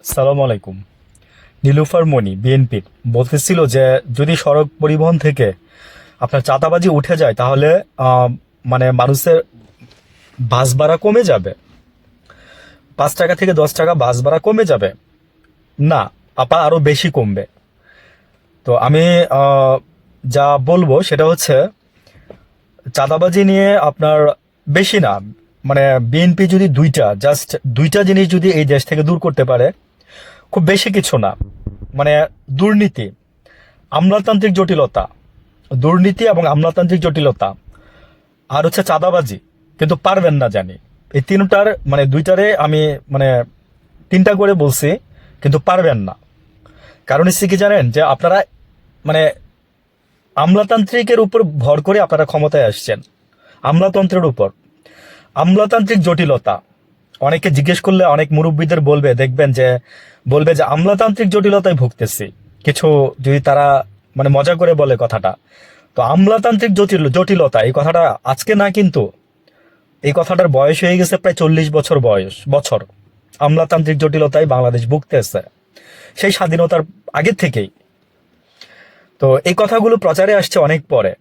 সালাম আলাইকুম। নীলুফার মনি বিএনপির বলতেছিল যে যদি সড়ক পরিবহন থেকে আপনার চাঁদাবাজি উঠে যায় তাহলে মানে মানুষের বাস ভাড়া কমে যাবে, 5 টাকা থেকে 10 টাকা বাস ভাড়া কমে যাবে। না আপা, আরো বেশি কমবে। তো আমি যা বলবো সেটা হচ্ছে চাঁদাবাজি নিয়ে আপনার বেশি না, মানে বিএনপি যদি জাস্ট দুইটা জিনিস যদি এই দেশ থেকে দূর করতে পারে, খুব বেশি কিছু না, মানে দুর্নীতি, আমলাতান্ত্রিক জটিলতা, দুর্নীতি এবং আমলাতান্ত্রিক জটিলতা, আর হচ্ছে চাঁদাবাজি, কিন্তু পারবেন না জানি। এই তিনটার মানে দুইটারে আমি মানে তিনটা করে বলছি, কিন্তু পারবেন না। কারণ হচ্ছে কি জানেন, যে আপনারা মানে আমলাতান্ত্রিকের উপর ভর করে আপনারা ক্ষমতায় আসছেন, আমলাতন্ত্রের উপর। আমলাতান্ত্রিক জটিলতা, অনেকে জিজ্ঞেস করলে অনেক মুরব্বীদের বলবে যে আমলাতান্ত্রিক জটিলতায় ভুগতেছি, কিছু যদি তারা মানে মজা করে বলে কথাটা। তো আমলাতান্ত্রিক জটিলতা এই কথাটা আজকে না, কিন্তু এই কথাটার বয়স হয়ে গেছে প্রায় 40 বছর বছর। আমলাতান্ত্রিক জটিলতায় বাংলাদেশ ভুগতেছে সেই স্বাধীনতার আগের থেকেই। তো এই কথাগুলো প্রচারে আসছে অনেক পরে,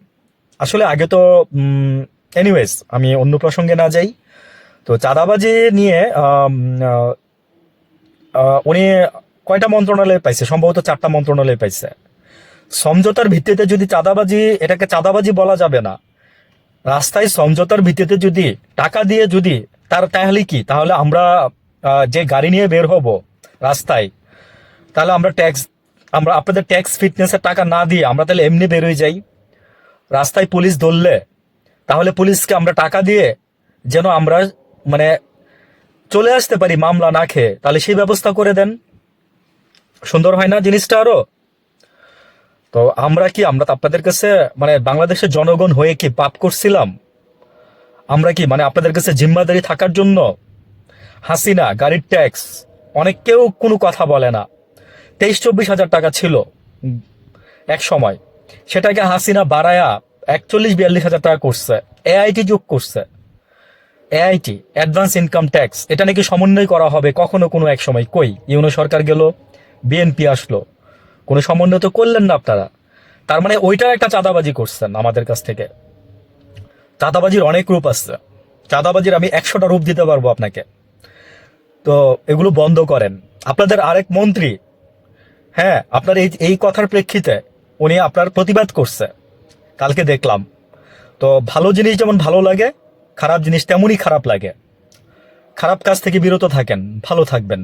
আসলে আগে তো এনিওয়েজ আমি অন্য প্রসঙ্গে না যাই। তো চাঁদাবাজি নিয়ে আহ, উনি কয়টা মন্ত্রণালয় পাইছে? সম্ভবত 4টা মন্ত্রণালয় পাইছে। সমঝোতার ভিত্তিতে যদি চাঁদাবাজি, এটাকে চাঁদাবাজি বলা যাবে না। রাস্তায় সমঝোতার ভিত্তিতে যদি টাকা দিয়ে যদি তাহলে কি, তাহলে আমরা যে গাড়ি নিয়ে বের হব রাস্তায়, তাহলে আমরা আপনাদের ট্যাক্স ফিটনেসের টাকা না দিয়ে আমরা তাহলে এমনি বেরোয় যাই। রাস্তায় পুলিশ ধরলে তাহলে পুলিশকে আমরা টাকা দিয়ে যেন আমরা মানে চলে আসতে পারি মামলা না খেয়ে, তাহলে সেই ব্যবস্থা করে দেন। সুন্দর হয় না জিনিসটা আরো? তো আমরা তো আপনাদের কাছে মানে বাংলাদেশের জনগণ হয়ে কি পাপ করছিলাম? আমরা কি মানে আপনাদের কাছে জিম্মাদারি থাকার জন্য? হাসিনা গাড়ির ট্যাক্স, অনেক কেউ কোনো কথা বলে না, 23-24 হাজার টাকা ছিল এক সময়, সেটাকে হাসিনা বাড়ায়া 41-42 হাজার টাকা করছে। এআইটি যোগ করছে, এআইটি অ্যাডভান্স ইনকাম ট্যাক্স, এটা নাকি সমন্বয় করা হবে কখনো কোনো এক সময়। কই, ইউনো সরকার গেল, বিএনপি আসলো, কোনো সমন্বয় তো করলেন না আপনারা। তার মানে ওইটা একটা চাঁদাবাজি করছেন আমাদের কাছ থেকে। চাঁদাবাজির অনেক রূপ আছে, চাঁদাবাজির আমি 100টা রূপ দিতে পারবো আপনাকে। তো এগুলো বন্ধ করেন। আপনাদের আরেক মন্ত্রী, হ্যাঁ, আপনার এই এই কথার প্রেক্ষিতে উনি আপনার প্রতিবাদ করছে, কালকে দেখলাম। তো ভালো জিনিস যেমন ভালো লাগে, খারাপ জিনিস তেমনই খারাপ লাগে। খারাপ কাজ থেকে বিরত থাকেন, ভালো থাকবেন।